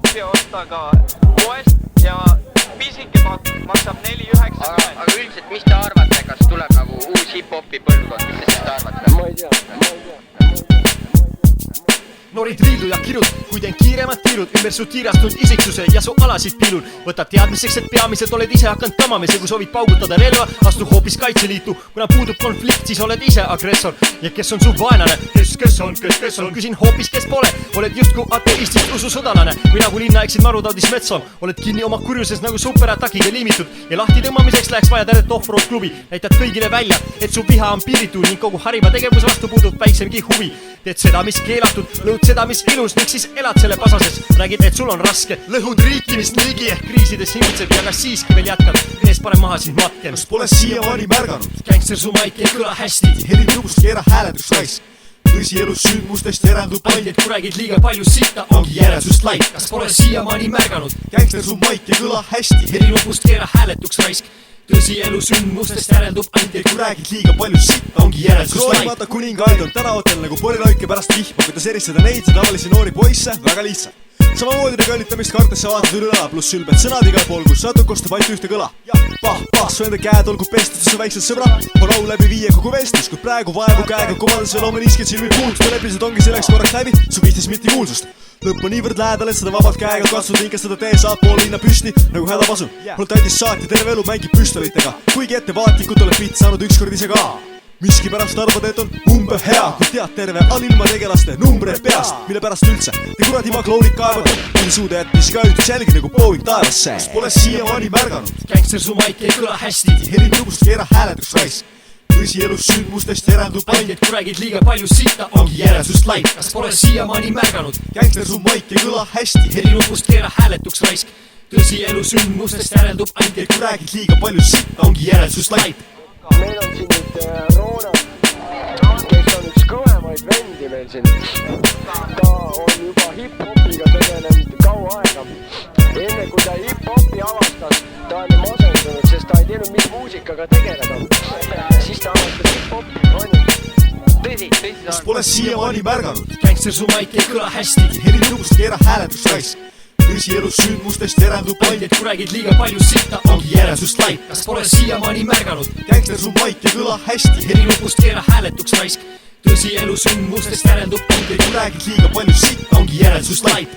hip-hopi osta ka poest ja pisike maksab 4,90. Aga üldiselt, mis te arvate, kas tuleb nagu uus hip-hopi põlvkond, mis te sellest arvate? Ma ei tea. Noorid riidu ja kirud, kui teen kiiremad tiirud ümber su tiirastunud isiksuse ja su alasid pilun. Võtad teadmiseks, et peamiselt oled ise hakanud kamames ja kui soovid paugutada relva, astu hoopis Kaitseliitu. Kuna puudub konflikt, siis oled ise agressor. Ja kes on su vaenlane? Kes on? Küsin hoopis, kes pole. Oled justku ateistist ususõdalane või nagu linna eksid marutaudis metsom. Oled kinni oma kurjuses nagu superatakiga liimitud ja lahti tõmbamiseks läheks vaja tervet offroad klubi. Näitad kõigile välja, et su viha on piiritu ning kogu hariva tegevus vastu puudub väiksemgi huvi. Teed seda, mis keelatud, lõud seda, mis ilus, miks siis elad selle pasases? Räägid, et sul on raske, lõhud riiki, mis niigi ehk kriisides hingitseb ja kas siiski veel jätkad? Mees pane maha sind matken. Kas pole siiamaani märganud? Gangster su maik ei kõla hästi. Heli tõubust keera hääletuks raisk. Tõsi elus sündmustest järendub ainult kui räägid liiga palju sita, ongi järeldust laik. Kas pole siiamaani märganud? Gangster su maik ei kõla hästi. Heli lõpust keera hääletuks raisk. Tõsi elu sündmustest järeldub ainult kui räägid liiga palju sitta, ongi järeldust laik. Kroonimata kuningaid on tänavatel nagu poriloike pärast vihma, kuidas eristada neid ja tavalisi noori poisse, väga lihtsalt. Samamoodi regalitamist kartesse vaatad üle pluss sülbed sõnad igal pool, kus satud kostab ainult ühte kõla. Pah, su enda käed olgu pestud su väiksed sõbra, on au läbi viia kogu vestlus, kui praegu vaevu käega kumades veel oma niisked silmi puudust, kui episod ongi selleks korraks läbi, su vihtis mitte kuulsust. Lõpp on niivõrd lähedal, et seda vabalt käega katsud linkestada tee saad pool linna püsti nagu hädapasun. Mul täitis saati terve elu mängib püstolitega, kuigi ettevaatlikult oled pilt saanud ükskord ise ka. Miski pärast arvad, et on umbe hea, kui tead terve alilma tegelaste numbreid peast, mille pärast üldse te kuradi ma kloonid kaevata, mille suude jätmis ka üldse jälgi nagu pooving taevasse. Kas pole siiamaani märganud? Gangster su maik ei kõla hästi. Heli tõubust keera hääletuks raisk. Tõsi elus sündmustest järendub ainult kui räägid liiga palju sita, ongi järeldust laik. Kas pole siiamaani märganud? Gangster su maik ei kõla hästi. Heli lõpust keera hääletuks raisk. Tõsi elu sündmustest järendub ainult kui räägid liiga palju sita, ongi järeldust laik. Meil on siin nüüd Roona, kes on üks kõvemaid vendi meil siin. Ta on juba hip-hopiga tegelenud kaua aega. Enne kui ta hip-hopi avastas, ta oli masendunud, sest ta ei teadnud, mis muusikaga tegeleda. Siis ta avastas hip-hopi, on tõsi. Kas pole siiamaani märganud? Gangster su maik ei kõla hästi. Heli tõubust keera hääletuks raisk. Tõsi elus sündmustest järendub ainult kui räägid liiga palju sita, ongi järeldust laik. Kas pole siiamaani märganud? Gangster su maik ei kõla hästi. Heli lõpust keera hääletuks raisk. Tõsi elu sündmustest järendub ainult kui räägid liiga palju sita, ongi järeldust laik.